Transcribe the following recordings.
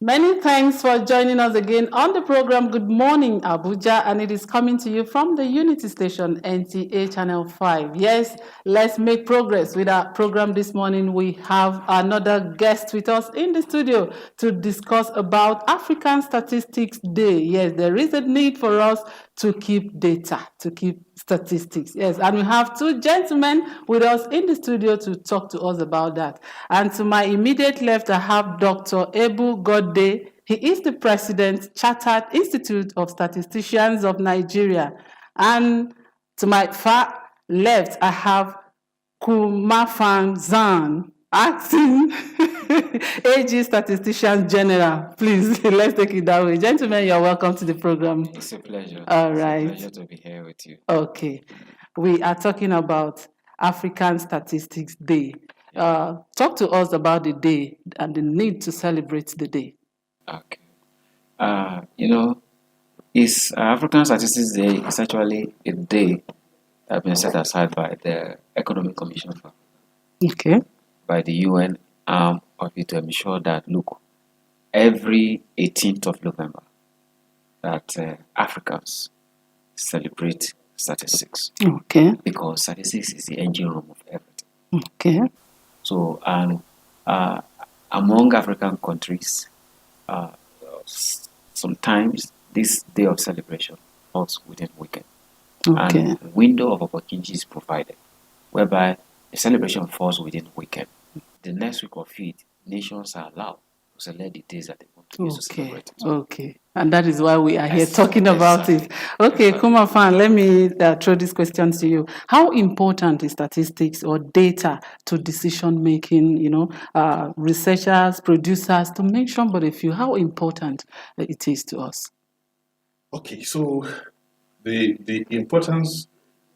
Many thanks for joining us again on the program Good Morning Abuja, and it is coming to you from the Unity Station, NTA Channel 5. Yes, let's make progress with our program this morning. We have another guest with us in the studio to discuss about African Statistics Day. Yes, there is a need for us to keep data, to keep statistics. Yes, and we have two gentlemen with us in the studio to talk to us about that. And to my immediate left, I have Dr. Ebu Godde. He is the president, Chartered Institute of Statisticians of Nigeria. And to my far left, I have Kumafan Zan, acting AG Statistician General. Please, let's take it that way. Gentlemen, you're welcome to the program. It's a pleasure. All right. It's a pleasure to be here with you. Okay. We are talking about African Statistics Day. Talk to us about the day and the need to celebrate the day. Okay. It's African Statistics Day is actually a day that has been set aside by the Economic Commission Okay. by the UN arm of it to ensure that, look, every 18th of November, that Africans celebrate statistics. Okay. Because statistics is the engine room of everything. Okay. So, and among African countries, sometimes this day of celebration falls within weekend. Okay. And a window of opportunity is provided, whereby the celebration falls within weekend. The next week of it, nations are allowed to select the days that they want to use to celebrate it. Okay. And that is why we are here Yes, talking about it. exactly. Okay, Exactly. Kumafan, let me throw this question to you. How important is statistics or data to decision making, researchers, producers, to mention somebody feel how important it is to us? Okay, so the importance,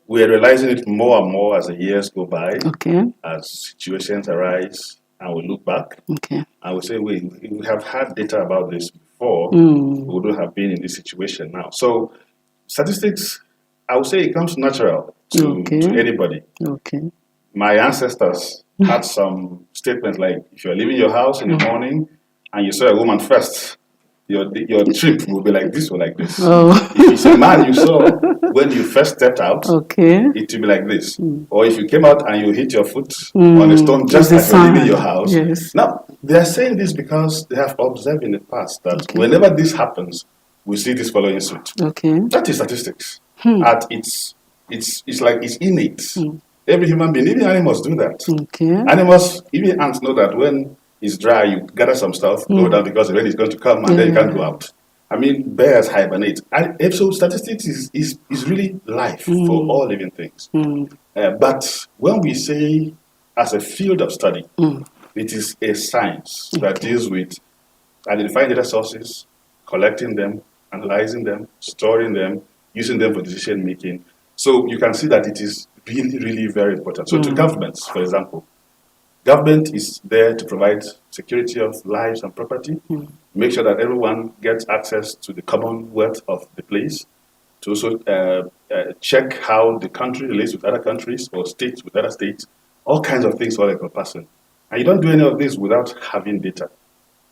we're realizing it more and more as the years go by, Okay. as situations arise, and we look back Okay. and we say, we have had data about this before, Mm. we wouldn't have been in this situation now. So statistics, I would say it comes natural to anybody. Okay. My ancestors had some statements like, if you're leaving your house in the morning and you saw a woman first, your trip will be like this or like this. Oh. If it's a man you saw when you first stepped out, Okay. it will be like this. Or if you came out and you hit your foot on a stone just It's a as you're leaving sign. your house. Yes. Now, they are saying this because they have observed in the past that Okay. whenever this happens, we see this following suit. Okay. That is statistics. At it's like it's innate. Every human being, even animals do that. Okay. Animals, even ants know that when it's dry, you gather some stuff, go down because the rain is going to come, and then you can't go out. I mean, bears hibernate. And so statistics is really life for all living things. But when we say as a field of study, it is a science that deals with identifying data sources, collecting them, analyzing them, storing them, using them for decision making. So you can see that it is really, really very important. So to governments, for example, government is there to provide security of lives and property, make sure that everyone gets access to the commonwealth of the place, to also check how the country relates with other countries or states with other states, all kinds of things all encompassing. And you don't do any of this without having data.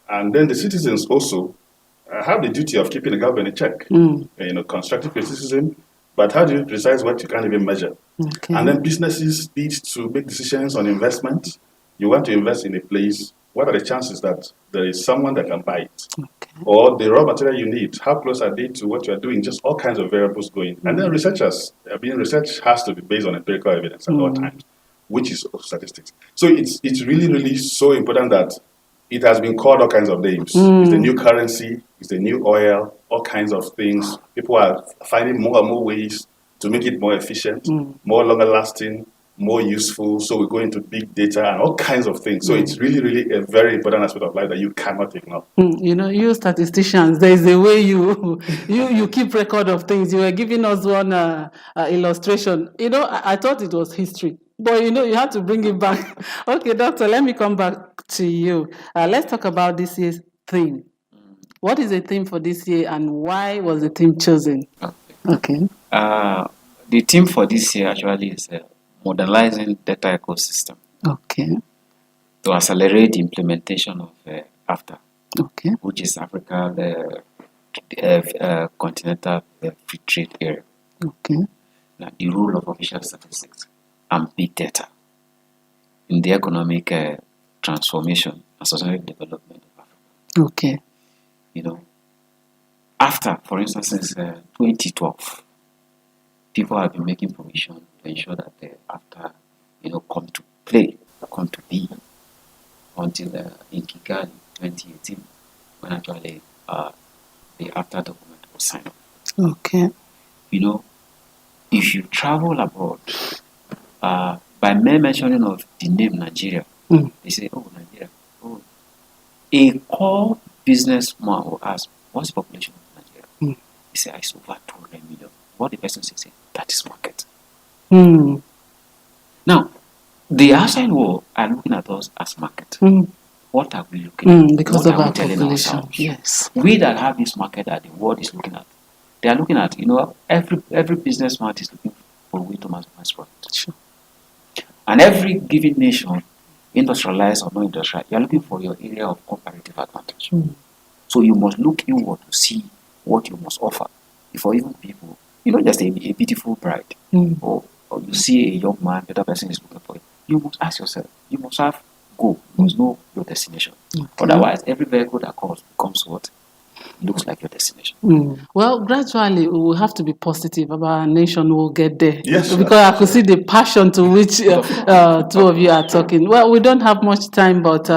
And then the citizens also have the duty of keeping the government in check. Constructive criticism, but how do you precise what you can't even measure? Okay. And then businesses need to make decisions on investment. You want to invest in a place, what are the chances that there is someone that can buy it? Okay. Or the raw material you need, how close are they to what you are doing? Just all kinds of variables going. And then research has to be based on empirical evidence at all times, which is statistics. So it's really, really so important that it has been called all kinds of names. It's the new currency, it's the new oil, all kinds of things. People are finding more and more ways to make it more efficient, more longer lasting, more useful. So we go into big data and all kinds of things. So it's really, really a very important aspect of life that you cannot ignore. You statisticians, there is a way you keep record of things. You were giving us one illustration. I thought it was history. But you had to bring it back. Okay, doctor, let me come back to you. Let's talk about this year's theme. What is the theme for this year and why was the theme chosen? Okay. The theme for this year actually is modernizing data ecosystem. Okay. To accelerate the implementation of AFTA. Okay. which is Africa, the continental free trade area. Okay. Now, the role of official statistics and big data in the economic transformation and social development of Africa. Okay. You know, after, for instance, since 2012, people have been making provision to ensure that after, come to play, come to be, until in Kigali 2018, when actually the after document was signed off. Okay. You know, if you travel abroad, by mere mentioning of the name Nigeria, they say, oh, Nigeria. Oh. A core businessman will ask, what's the population of Nigeria? He said, it's over 200 million. What the person says, that is market. Now, the outside world are looking at us as market. What are we looking at? Because what of are our we telling population, ourselves? yes. We that have this market that the world is looking at, they are looking at, every businessman is looking for a way to maximize profit. Sure. And every given nation, industrialized or not industrialized, you are looking for your area of comparative advantage. So you must look inward to see what you must offer before even people, just a beautiful bride, or you see a young man, the other person is looking for it. You must ask yourself, you must have goal, you must know your destination. Okay. Otherwise, every vehicle that comes becomes what looks like your destination. Well, gradually we will have to be positive about our nation will get there. Yes, because I could see the passion to which two of you are talking. Well, we don't have much time, but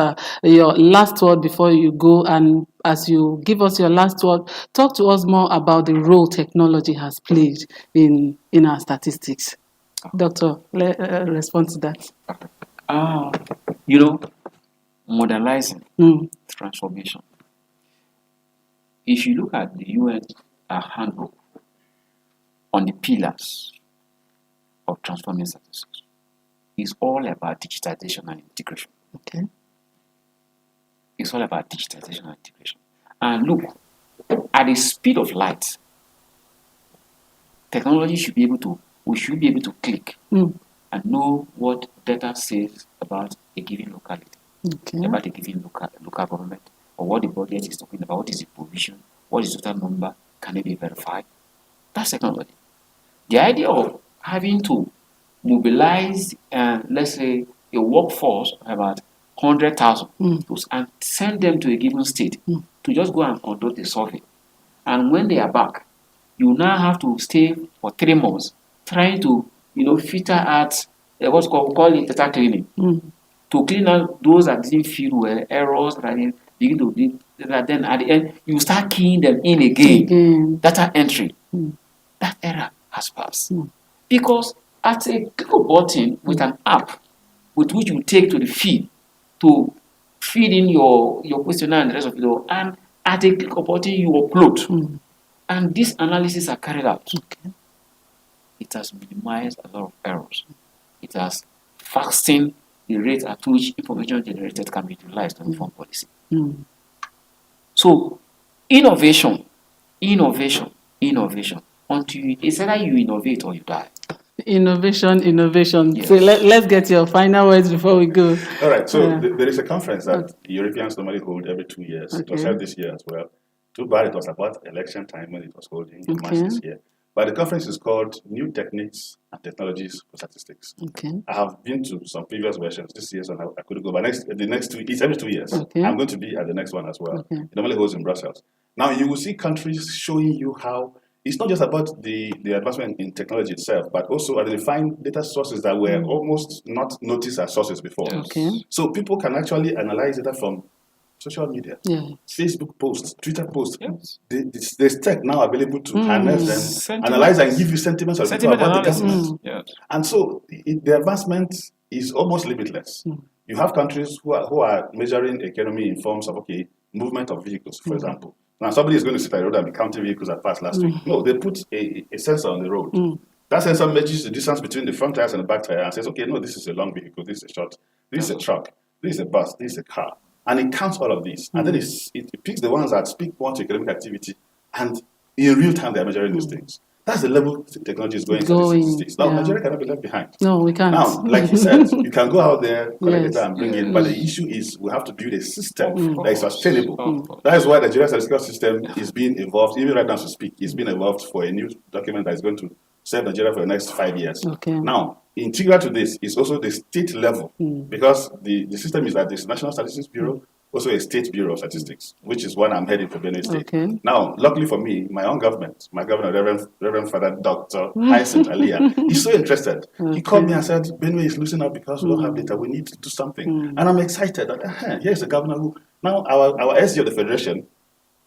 your last word before you go, and as you give us your last word, talk to us more about the role technology has played in our statistics. Doctor, respond to that. Modernizing, transformation. If you look at the UN handbook on the pillars of transforming statistics, it's all about digitization and integration. Okay. It's all about digitization and integration. And look, at the speed of light, technology we should be able to click and know what data says about a given locality, about a given local government, or what the budget is talking about, what is the provision, what is the total number, can it be verified? That's technology. The idea of having to mobilize, let's say, a workforce of about 100,000 and send them to a given state to just go and conduct a survey. And when they are back, you now have to stay for 3 months trying to, filter out what's called it data cleaning, to clean out those that didn't feel well, errors that didn't begin to be. Then at the end, you start keying them in again. Data entry. That era has passed. Because at a click of button with an app with which you take to the feed to feed in your questionnaire and the rest of it all, and at a click of button you upload. And these analyses are carried out. Okay. It has minimized a lot of errors. It has fastened the rate at which information generated can be utilized to inform policy. So, innovation. Until it's either you innovate or you die. Innovation. Yes. So let's get your final words before we go. All right. So there is a conference that Europeans normally hold every 2 years. It was held this year as well. Too bad it was about election time when it was holding in March this year. But the conference is called New Techniques and Technologies for Statistics. Okay. I have been to some previous versions this year, so I couldn't go. But the next 2, it's every 2 years. Okay. I'm going to be at the next one as well. Okay. It normally holds in Brussels. Now you will see countries showing you how it's not just about the advancement in technology itself, but also identifying data sources that were almost not noticed as sources before. Okay. So people can actually analyze data from social media, Facebook posts, Twitter posts. Yes. There's tech now available to harness them, analyze and give you sentiments of people about the government. Yes. And so the advancement is almost limitless. You have countries who are measuring economy in forms of, movement of vehicles, for example. Now, somebody is going to sit at the road and be counting vehicles that passed last week. No, they put a sensor on the road. That sensor measures the distance between the front tires and the back tire and says, okay, no, this is a long vehicle, this is a short, this is a truck, this is a bus, this is a car. And it counts all of these. And then it picks the ones that speak more to economic activity. And in real time, they're measuring these things. That's the level technology is going to statistics. Now, yeah. Nigeria cannot be left behind. No, we can't. Now, like you said, you can go out there, collect Yes. data and bring in, but the issue is we have to build a system Of that is course. sustainable. That is why the Nigeria statistical system is being evolved, even right now to speak, it's being evolved for a new document that is going to serve Nigeria for the next 5 years. Okay. Now, integral to this is also the state level, because the system is that this National Statistics Bureau, also a state bureau of statistics, which is what I'm heading for Benue State. Okay. Now, luckily for me, my own government, my governor, Reverend Father Dr. Hyacinth Aliyah, he's so interested. He called me and said, Benue is losing out because we don't have data. We need to do something. And I'm excited that here's a governor who, now our SG of the Federation,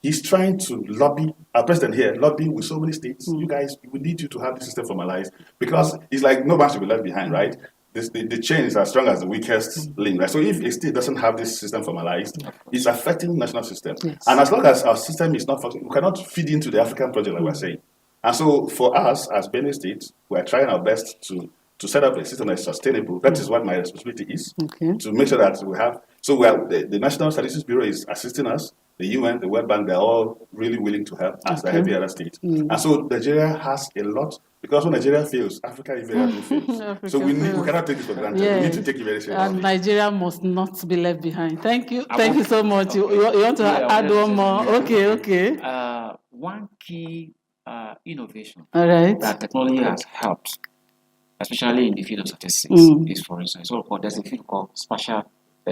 he's trying to lobby, our president here, lobby with so many states. You guys, we need you to have the system formalized, because it's like no one should be left behind, right? The chain is as strong as the weakest link, right? So if a state doesn't have this system formalized, it's affecting national system. Yes. And as long as our system is not functioning, we cannot feed into the African project like we're saying. And so for us as Benue State, we're trying our best to set up a system that is sustainable. That is what my responsibility is, to make sure that we have. So we are, the National Statistics Bureau is assisting us. The UN, the World Bank, they're all really willing to help, as the every other state. And so Nigeria has a lot, because when Nigeria fails, Africa invariably fails. So we cannot take it for granted. Yes. We need to take it very seriously. And Nigeria must not be left behind. Thank you. Thank you so much. You want to add one more? Okay. One key innovation that technology has helped, especially in the field of statistics, is, for instance, there's a field called spatial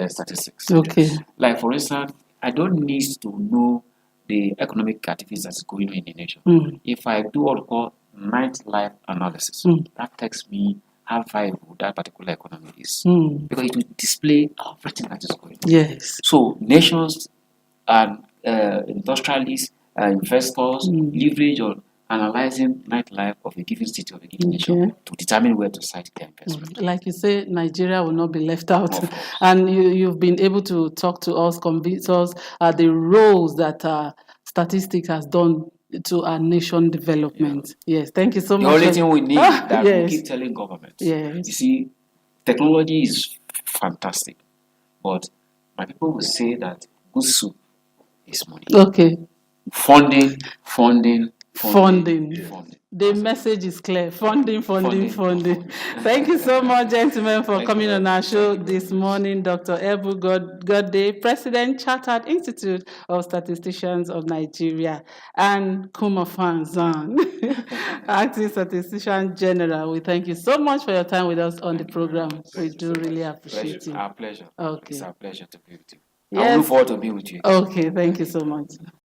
statistics. Okay. Like, for instance, I don't need to know the economic activities that's going on in the nation. If I do what we call nightlife analysis, that tells me how viable that particular economy is. Because it will display everything that is going on. Yes. So nations and industrialists and investors leverage on analyzing nightlife of a given city or a given nation to determine where to site their investment. Like you say, Nigeria will not be left out. And you've been able to talk to us, convince us the roles that statistics has done to our nation development. Yes, thank you so much. The only thing we need that we keep telling government. Yes. You see, technology is fantastic, but my people will say that good soup is money. Okay. Funding. The message is clear. Funding. Thank you so much, gentlemen, for coming on our show this morning. Dr. Ebu Godde, President, Chartered Institute of Statisticians of Nigeria, and Kuma Fanzan, Acting Statistician General. We thank you so much for your time with us on the program. We do really appreciate it. It's our pleasure. Okay. It's our pleasure to be with you. Yes. I look forward to being with you. Okay, thank you so much.